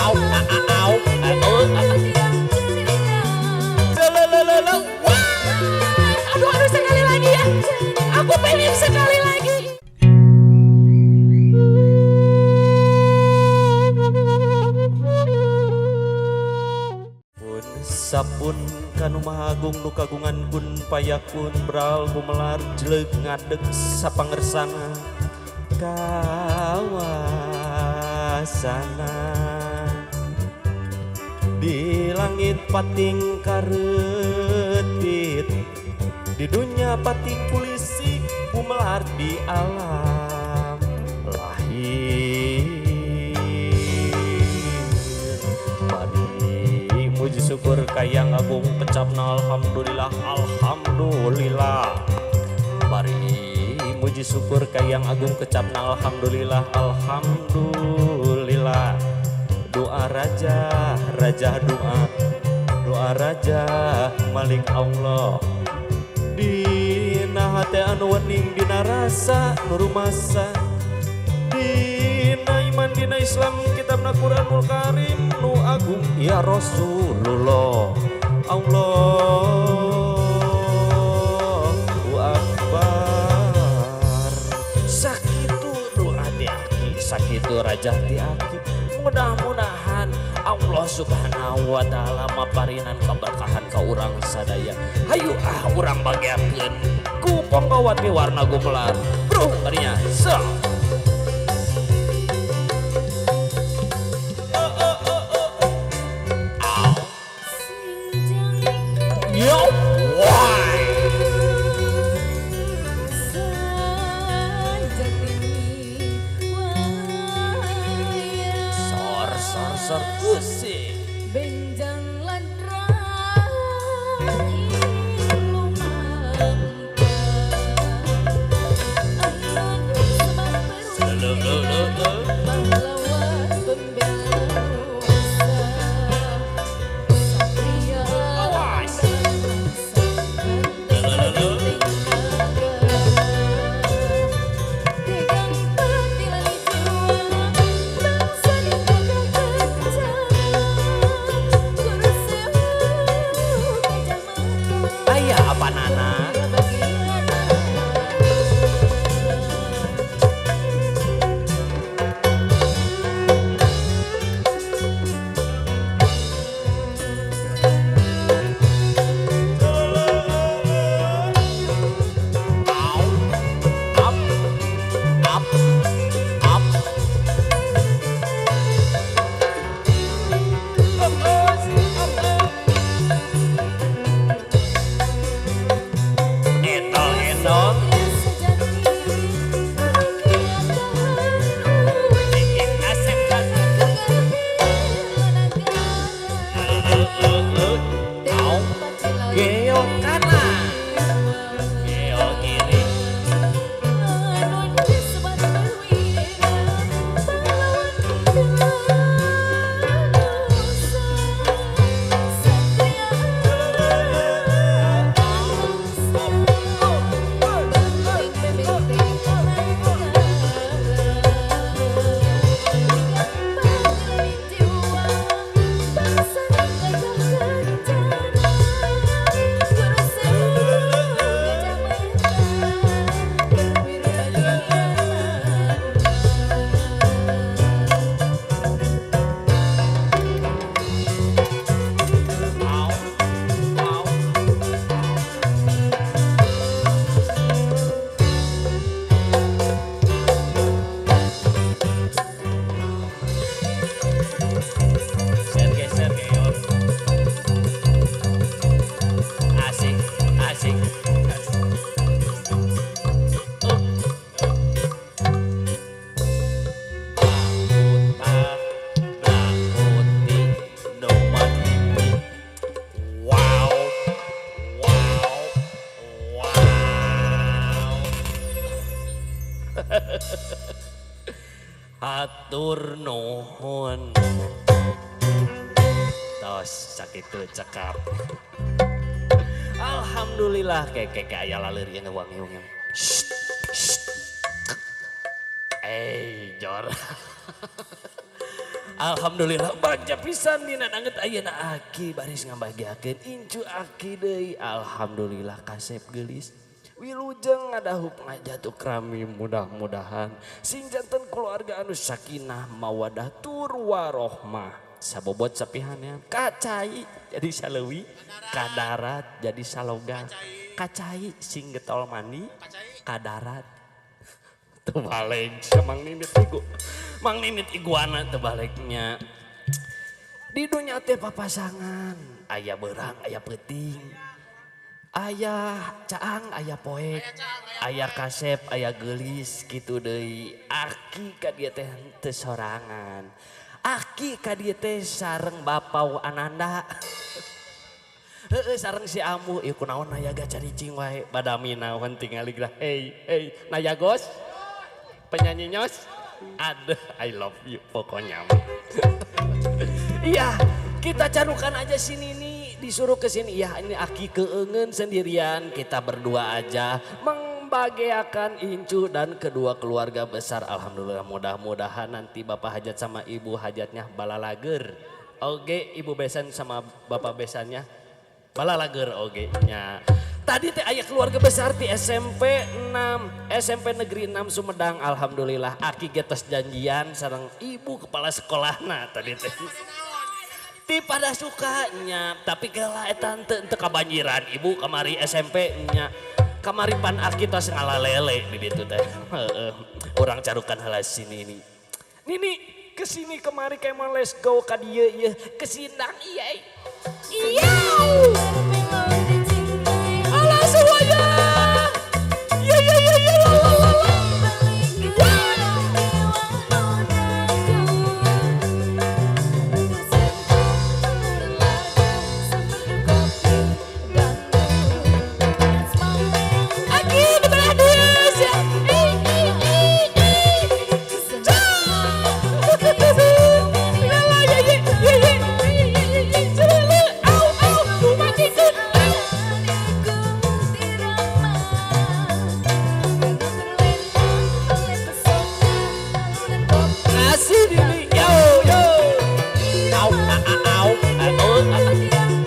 au au Aduh sekali lagi ya. Aku pengen sekali lagi. Sapun kanu mahagung nu kagungan kun payakun bral gumelar jeleg ngadeg sapangersana kawasana di langit pating karetit di dunia pating pulisi gumelar di alam lahir puji syukur kayang agung pecapna alhamdulillah alhamdulillah bari muji syukur kayang agung kecapna alhamdulillah alhamdulillah doa raja raja doa raja malik Allah dina hate anu wening dina rasa nu rumasa dina iman dina Islam kitabna Quranul Karim nu agung ya Rasulullah Allahu Akbar sakitu doa diaki sakitu raja diaki mudah-mudahan Allah subhanahu wa ta'ala maparinan keberkahan ka urang sadaya hayu urang bagiakeun ku Ponggawati warna gumelar bro tadinya so yo why sor usik benjang ladrang ilmu pahlawan pembela nusa satria hatur nuhun tos sakitu cekap alhamdulillah keke aya laleur ieu wangi-wangi jor Alhamdulillah bagja pisan dina danget ayeuna aki baris ngabagiakeun incu aki deui. Alhamdulillah kasep geulis. Wilujeng ngadahup ngajatuh krami mudah-mudahan sing janten keluarga anu sakinah mawadah tur warohmah sabobot sapihannya kacai jadi saleuwi kadarat jadi saloga kacai sing getol mandi kadarat terbalik Mang Ninit igu Mang Ninit iguana terbaliknya di dunia teh papasangan aya berang aya peting ayah caang ayah poek ayah kasep ayah gelis gitu deui aki ka dieu teh teu sorangan aki ka dieu teh sareng bapau Ananda heueuh sareng si Ambu ieu kunaon nayaga caricing wae badami naon tingali geura hey nayagos penyanyi nyos aduh I love you pokoknya iya kita carukan aja sini nih disuruh ke sini ya ini aki keengen sendirian kita berdua aja membahagiakan Incu dan kedua keluarga besar. Alhamdulillah mudah-mudahan nanti bapak hajat sama ibu hajatnya balalager oge ibu besan sama bapak besannya balalager oge nya tadi teh aya keluarga besar di SMP 6 SMP Negeri 6 Sumedang. Alhamdulillah aki getos janjian sareng ibu kepala sekolahna tadi teh ti pada sukanya tapi geula eta teu kabanjiran ibu kamari SMP nya kamari pan aki tos ngalalele di ditu teh heeh urang carukan heula sini nih Nini kesini kemari kayak mau let's go ka dieu ieu kesindang iya